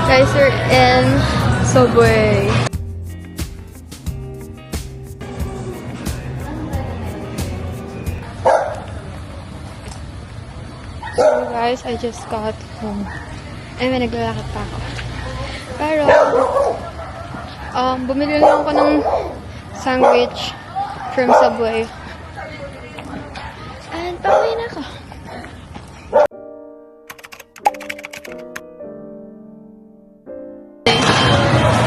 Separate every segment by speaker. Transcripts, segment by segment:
Speaker 1: Guys, we're in Subway. So guys, I just got home. And may naglalakad pa ako. Pero, bumili lang ako ng sandwich from Subway. And pauwi na ako.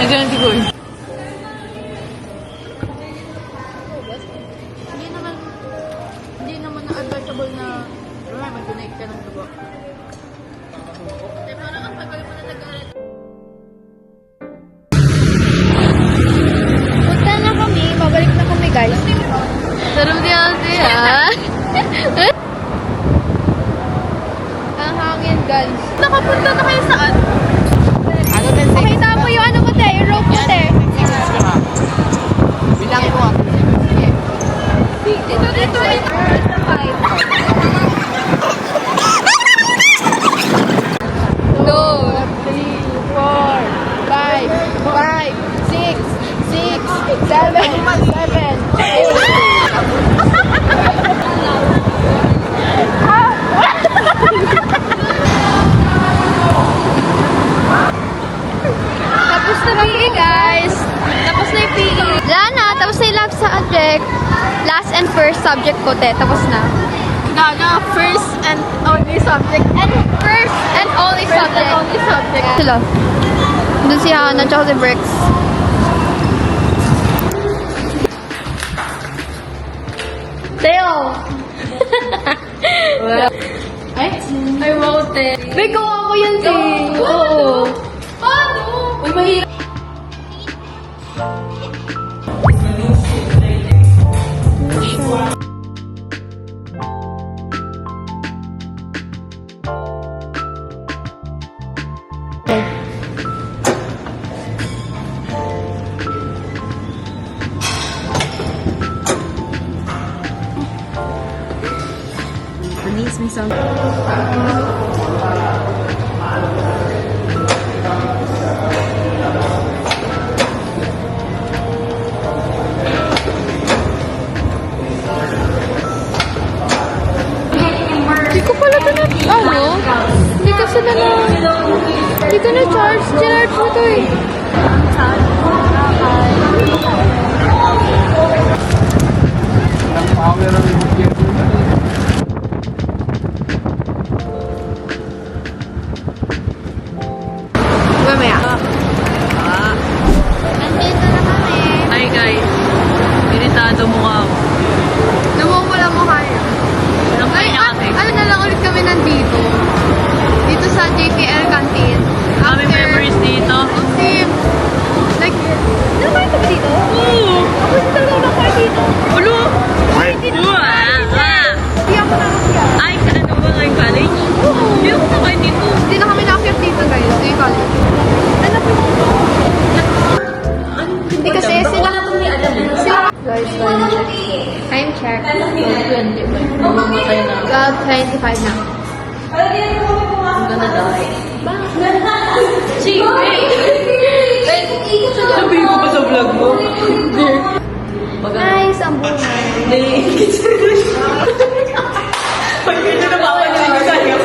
Speaker 2: Nagganti ko eh. Hindi naman na-advisable na mag-donate ka ng dugo. Parang ang tagal mo na nag-aaral.
Speaker 1: Punta na kami. Babalik na kami, guys.
Speaker 2: Sarap di ate ha?
Speaker 1: Ang hangin, guys.
Speaker 2: Nakapunta na kayo saan?
Speaker 1: Pakita mo yung ano mo, te. Yung rope mo, te.
Speaker 2: Bilang ko ah.
Speaker 1: Dito. No. 3, 4, 5, 6, 7, 8. Tapos na PE, guys. Tapos na yung PE. Diyan na. Tapos na yung lab subject. Last and first subject ko, te. Tapos na.
Speaker 2: Gaga, first and only subject.
Speaker 1: And first and only subject.
Speaker 2: And only subject.
Speaker 1: Sila. Doon si Hannah, tsaka si Bricks. Teo!
Speaker 2: Ay, wow, te.
Speaker 1: May gawa ko yan, te. Oo.
Speaker 2: Paano? Uy, mahirap. Panis, may sound.
Speaker 1: Hindi ko pala ito na, Hindi kasi hindi ko na charge. Charge mo ito eh. Mamaya. Nandito na kami.
Speaker 2: Hi guys. Iritado mo ka ako.
Speaker 1: Namumula mo kaya.
Speaker 2: Walang kaya kami.
Speaker 1: Ano na lang ulit kami nandito. Dito sa JPL canteen.
Speaker 2: Kami members dito.
Speaker 1: Kasi, like, nakain kami dito?
Speaker 2: Oo.
Speaker 1: Ako hindi talaga ako nakain dito.
Speaker 2: Ulo.
Speaker 1: Hindi ako nakakaya.
Speaker 2: Ay, sa ano ba ngayong college?
Speaker 1: Oo.
Speaker 2: Hindi ako nakain dito.
Speaker 1: Hindi na kami nakakaya dito, guys. Ito yung college. Ano po? Hindi kasi sila... Guys, time check.
Speaker 2: 20. Mamatay na.
Speaker 1: 12:25 na.
Speaker 2: I'm gonna die. Sige! Sabihin ko pa sa vlog mo?
Speaker 1: Guys, ang buhay.
Speaker 2: Pag ganyan na mapapanig sa'yo.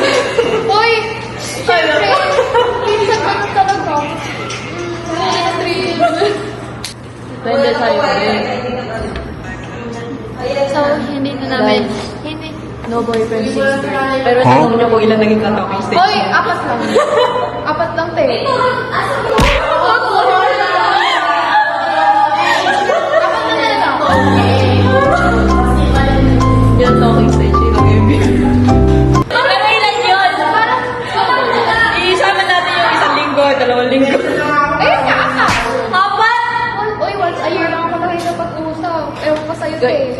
Speaker 1: Uy! Siyempre! Minsan pa nang talaga.
Speaker 2: Depende sa'yo eh.
Speaker 1: So, hindi na namin... Hindi.
Speaker 2: No boyfriend since birth. Pero tanong niyo kung ilan naging talking stage.
Speaker 1: Uy! 4 lang. 4 lang, te.
Speaker 2: Yan talking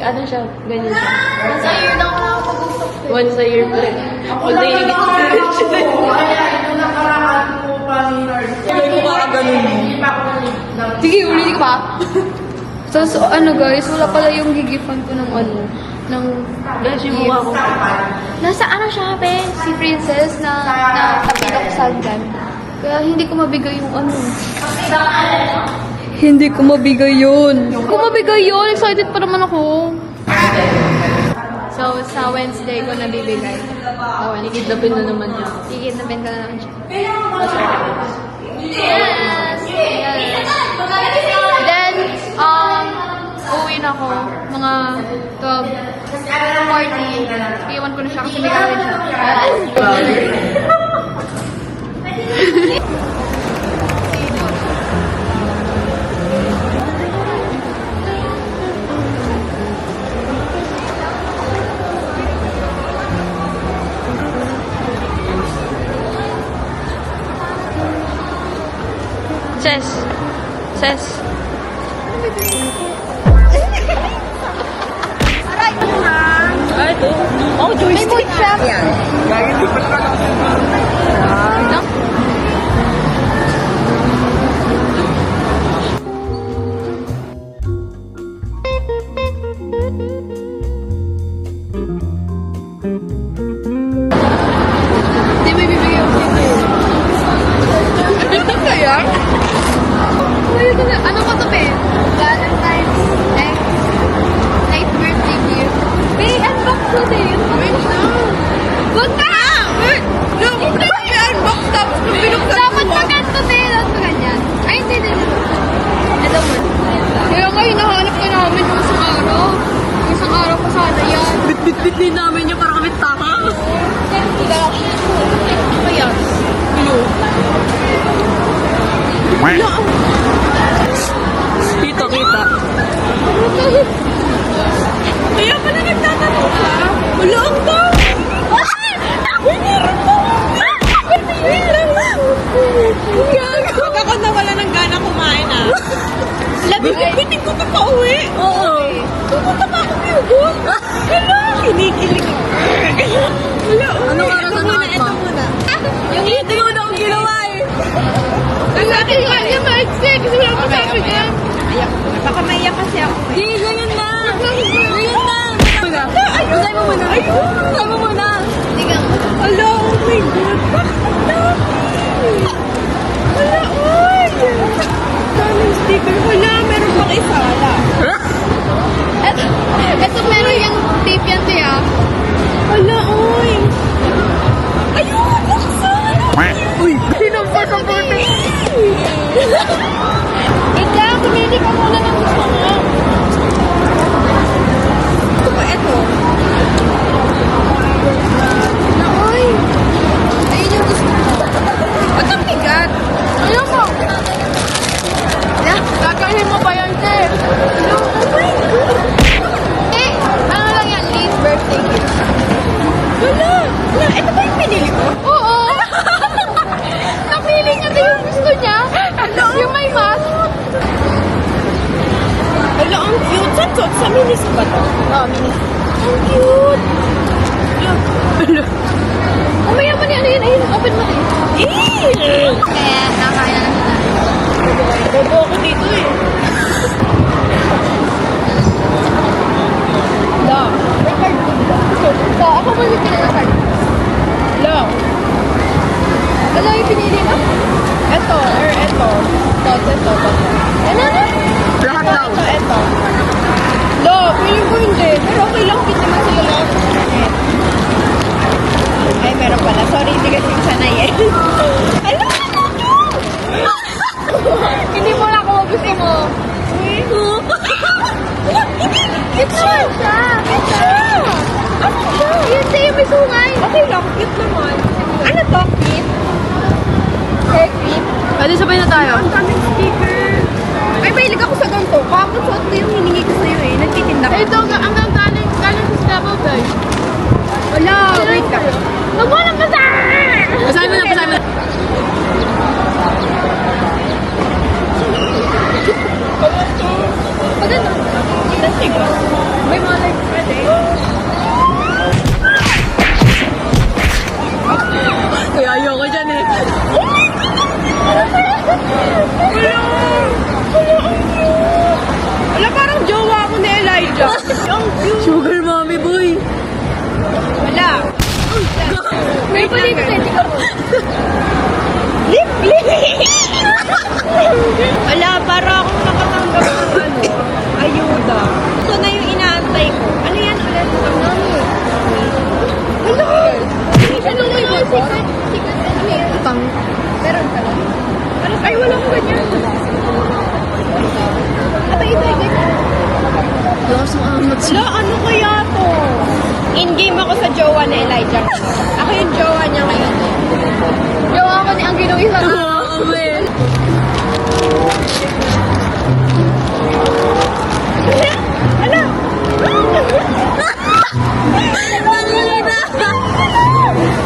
Speaker 3: ano siya, ganyan siya.
Speaker 2: Sa year na ako nakapag-usap.
Speaker 3: Once a year pa rin. Ako na yung
Speaker 4: Hindi ko makaganon mo.
Speaker 1: Sige, ulitin ko pa. So, ano guys, wala pala yung gigifan ko ng ano, ng
Speaker 3: Beshi mo ako.
Speaker 1: nasa ano siya, Ben? Si Princess na kapila ko sa hagdan. Kaya hindi ko mabigay yung ano. Hindi ko mabigay yun. Kung mabigay yun, excited pa naman ako. So, sa Wednesday ko nabibigay.
Speaker 3: Oh, nikidnapin na naman niya.
Speaker 1: Kikidnapin ko na naman siya. Yes! Yes! Then, uwi na ako. Mga 12:40. Iwan ko na siya kasi may gawin siya. Ses.
Speaker 3: Ah, ito. Oh,
Speaker 1: May food shop. No? Hindi may bibigay ako sa'yo. Kaya? Uy, ito na. Ano ko to, Ben? Valentine's night birthday gift. May unbox ko din. Wait na. Wag na! Wait! No, may unbox tapos kung binuksan dapat maganda, Ben. Dapat maganyan. Ay, hindi. Ito mo. Kaya nga, hinahanap ka namin yung isang araw. Yung isang araw pa sana yan.
Speaker 3: Bit-bit din namin yung parang kami tama.
Speaker 1: Kaya.
Speaker 3: Kita. Kaya pala nagtatanong ka. Wala ang ba? Meron pa. Huwag ako nawala ng gana kumain ah. Bitin ko pa uwi. Oo. Pupunta pa ako Pilgul. Hala, kinikilig. Wala, ano oras na ito muna. Yung eating ko na akong ginawa eh.
Speaker 1: Ang akin nga niya maiksi kasi wala ko sabi niya.
Speaker 3: Baka maiyak kasi ako. Di, ganyan na. Ganyan na. Usay mo muna. Usay mo muna.
Speaker 1: Tigang.
Speaker 3: Hala, oh my God. Hala, oy. Daming sticker. Hala, meron pang isa. Hala.
Speaker 1: Ito meron yung tape yan, Tia.
Speaker 3: Hala, oy. Ayun, buksan. Uy, sinampas ang puti.
Speaker 1: Wait lang, kumili ka muna ng gusto mo.
Speaker 3: Ito pa, ito.
Speaker 1: Naoy! Ayun yung gusto mo.
Speaker 3: Ba't ang bigat?
Speaker 1: Ayun mo! Gagalhin mo pa yan, Te. Eh, ano lang yan, Lee's birthday gift.
Speaker 3: Wala. Wala, ito ba yung pinili ko?
Speaker 1: Oo! Napili niya din yung gusto niya. Yung may mask.
Speaker 3: Wala, ang cute. Sa minis ba to?
Speaker 1: Oo, minis.
Speaker 3: Ang cute.
Speaker 1: Umaya mo niya, ano yun? Ayun, open mo din.
Speaker 3: Eh!
Speaker 1: Kaya, nakakaya na sila.
Speaker 3: Bobo ako dito eh.
Speaker 1: Da. May card ko ba? Da, ako mo yung pinili card.
Speaker 3: Wala.
Speaker 1: Wala yung pinili mo?
Speaker 3: Ito, or ito. Ito.
Speaker 1: Ano na?
Speaker 3: Lahat daw. Ito. No, feeling ko hindi. Pero okay lang, fit naman sila lahat. Ay, meron pala. Sorry, hindi kasi yung sanay eh. Alam mo,
Speaker 1: Hindi mo na kung gusto mo. Cute naman siya.
Speaker 3: Cute siya.
Speaker 1: Ano siya? Yun sa'yo may sungay.
Speaker 3: Okay lang, cute naman. Ano to? Cute?
Speaker 1: Hair cream.
Speaker 3: Pwede sabay na tayo.
Speaker 2: Ang daming sticker.
Speaker 3: Ay, mahilig ako sa ganito. Kakasuot ko yung hiningi ko sa'yo eh. Nagtitinda ka.
Speaker 2: Ito, ang galing sa Scrabble guys.
Speaker 3: Wala, wait lang.
Speaker 1: Huwag mo lang basa!
Speaker 3: Basahin mo na, basahin mo na.
Speaker 1: Maganda.
Speaker 3: May mga Sugar mommy boy. Wala.
Speaker 1: May pwede ko.
Speaker 3: Lip. Wala, para akong nakatanggap ng ayuda. Ito na yung inaantay ko. Ano yan ulit?
Speaker 1: Ano mo yung secret engineer?
Speaker 2: Pang.
Speaker 1: Meron ka lang.
Speaker 3: Ay, wala ko ganyan.
Speaker 1: Aba, ito yung ganyan.
Speaker 2: Lakas ng amat siya.
Speaker 3: Wala, ano kaya to? In-game ako sa jowa ni Elijah. Ako yung jowa niya ngayon.
Speaker 1: Gawa ko ni ang ginawi sa
Speaker 3: Ala!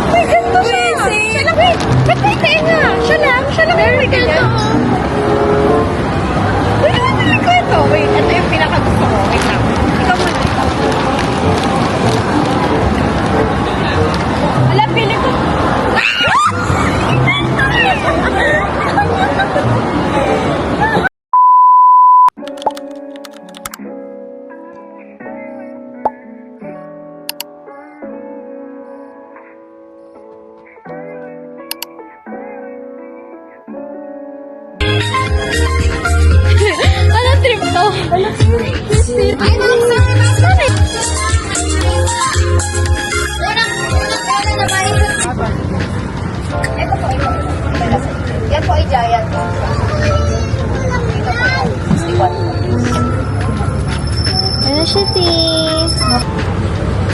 Speaker 3: May ganito siya! Siya lang, wait! Ba't may tenga? Siya lang may ganyan. Wait, ano ko ito? Wait, ito yung pinakagusto ko. Wait lang. Ikaw muna. Wala, pili ko.
Speaker 1: Anong trip to? Ay, sorry. Unang na maisip. Ito po. Yan po ay giant. Ito po. 61. Ano siya, sis?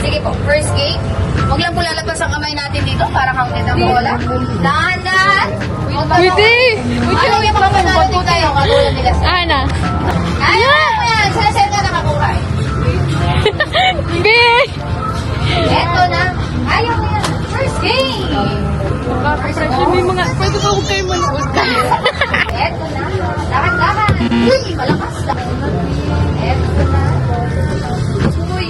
Speaker 1: Sige po, first game. Huwag lang po lalabas ang kamay natin dito para counted ang bola. Dahan-dahan.
Speaker 2: Wait eh!
Speaker 1: Ano yung mga panalo tayo? Katulad nila sa...
Speaker 2: Ana.
Speaker 1: Ayan! Ayan! Sa ka nakakuha.
Speaker 2: Be!
Speaker 1: Eto na. Ayaw mo yan. First game.
Speaker 2: Pressure may mga... Pwede ba huwag kayo manood ka?
Speaker 1: Eto na. Dahan-dahan. Uy! Malakas lang. Eto na. Uy!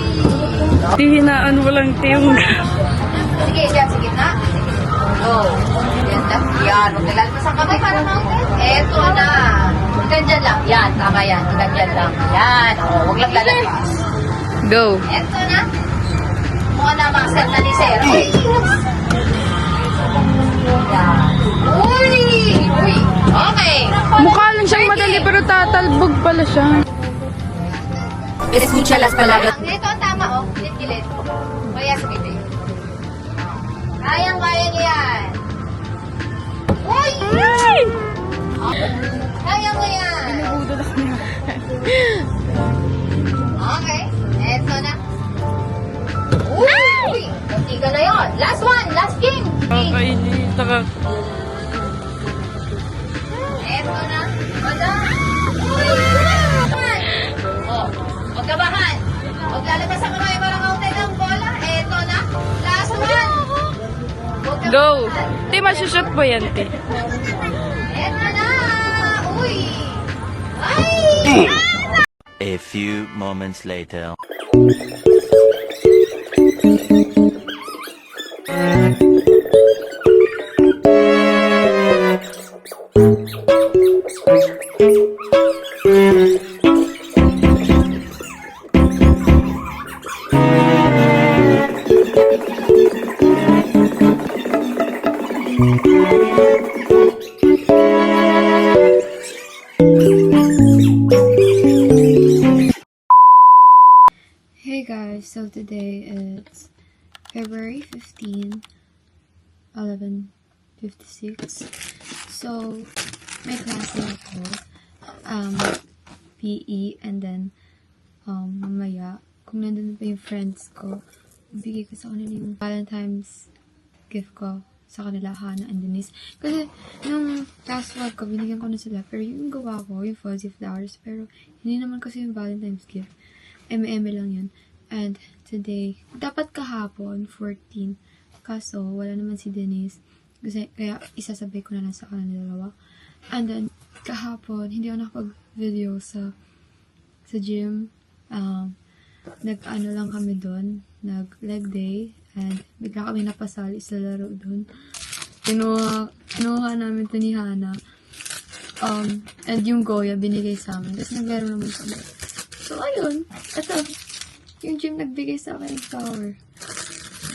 Speaker 2: Hihinaan mo lang tiyong.
Speaker 1: Sige, dyan sa gitna. Go. Yan na. Yan. Huwag nilalabas ang kamay para mountain. Eto na. Hanggang dyan lang. Yan. Tama yan. Hanggang dyan lang. Yan. O, huwag lang lalabas.
Speaker 2: Go.
Speaker 1: Eto na. Mukha na mga set na ni Sir. Uy! Yan. Uy! Uy! Okay.
Speaker 2: Mukha lang siyang madali pero tatalbog pala siya.
Speaker 1: Escucha las palabras. Ito ang tama, oh. Kilit-kilit. Kaya sa kilit. Kayang-kaya niya yan. Uy! Kaya mo yan. Okay. Eto na. Uy! Katiga na yun. Last one. Last game.
Speaker 2: Okay, taka.
Speaker 1: Eto na. Madam. Uy! Oh, huwag kabahan. Huwag lalabas ang kamay para kaunti ng bola. Eto na. Last one. Huwag kabahan.
Speaker 2: Go. Te, masushoot mo yan, te.
Speaker 1: Eto na. Uy! Ay!
Speaker 4: A few moments later.
Speaker 5: Hey guys, so today is February 15, 11:56. So, may klase ako, PE, and then, mamaya, kung nandun pa yung friends ko, bigay ko sa kanila yung Valentine's gift ko sa kanila, Hannah and Denise. Kasi, nung last vlog ko, binigyan ko na sila, pero yung gawa ko, yung fuzzy flowers, pero hindi naman kasi yung Valentine's gift. M&M lang yun. And today, dapat kahapon, 14. Kaso, wala naman si Denise. Kasi, kaya isasabay ko na lang sa kanila dalawa. And then, kahapon, hindi ako nakapag-video sa gym. Nag-ano lang kami doon. Nag-leg day. And bigla kami napasali sa laro doon. Kinuha namin ito ni Hannah. And yung Goya binigay sa amin. Tapos naglaro naman kami. So, ayun. Ito. yung gym nagbigay sa akin ng flower.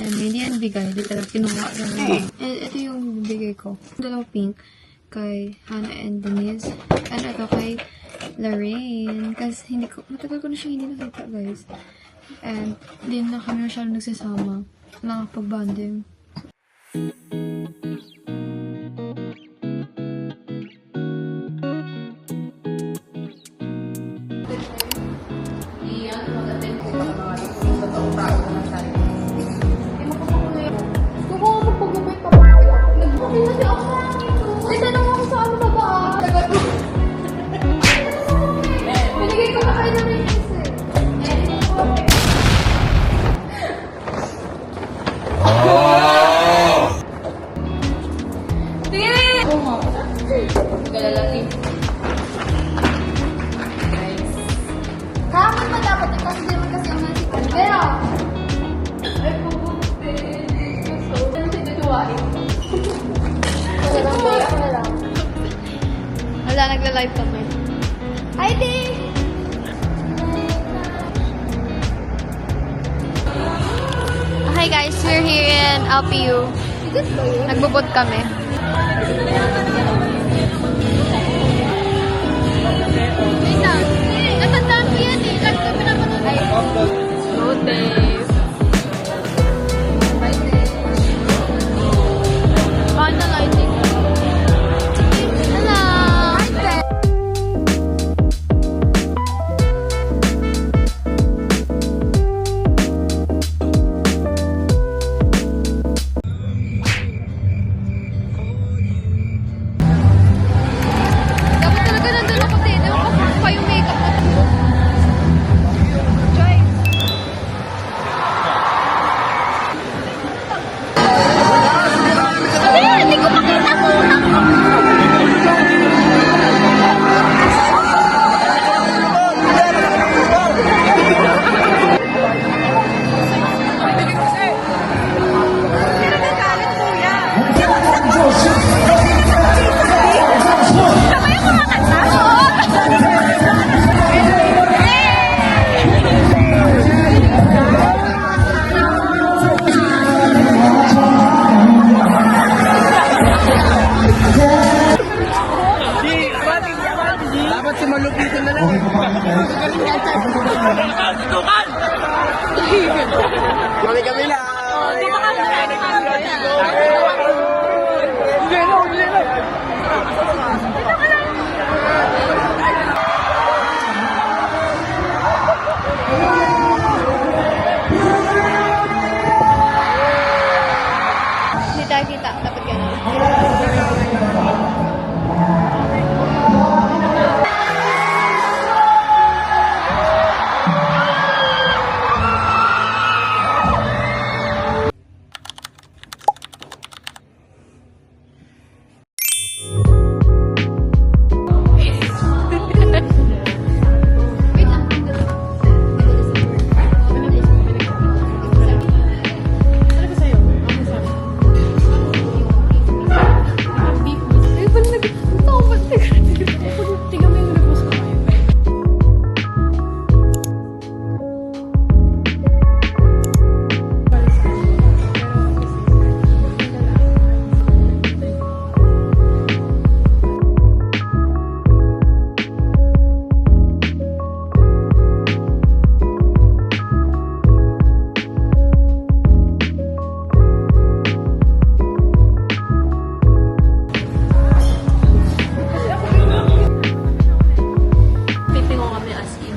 Speaker 5: And hindi yan bigay, literal, kinuha lang. And ito yung bigay ko. Dalawang pink kay Hannah and Denise. And ito kay Lorraine. Kasi matagal ko na siya hindi nakita, guys. And hindi na kami masyadong nagsasama. Nakapag-bonding.
Speaker 1: Kaman mo dapat ito kasi di mo kasi ang nasipan. Pero,
Speaker 5: Wala, nagla-live kami.
Speaker 1: hi, Di!
Speaker 5: Hi guys, we're here in LPU. Nagbubot kami.
Speaker 1: Wait lang. Natandaan ko yan eh. Lagi kami napanood. Ay,
Speaker 5: Good day.
Speaker 1: paano lighting? Hello! Hi, Te! Dapat talaga nandun ako, Te. Dapat ko pa yung makeup mo. Joyce! Hindi ko makita ko.
Speaker 6: Dapat si malupitan na lang. Kami lang.
Speaker 5: Hindi tayo kita. Dapat ganun.
Speaker 1: Wait lang.
Speaker 5: Ay, pala ito ako pala.
Speaker 2: Tingnan mo yung nag-post ko ngayon. Pipingo kami as in.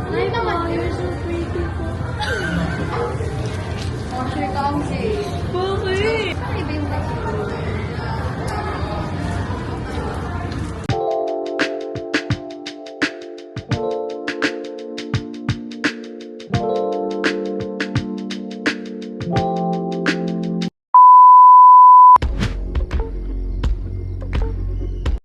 Speaker 1: Ay naman, you're so pretty. Oh, sure ka kasi.
Speaker 2: Bakit?
Speaker 1: Ay, ba yung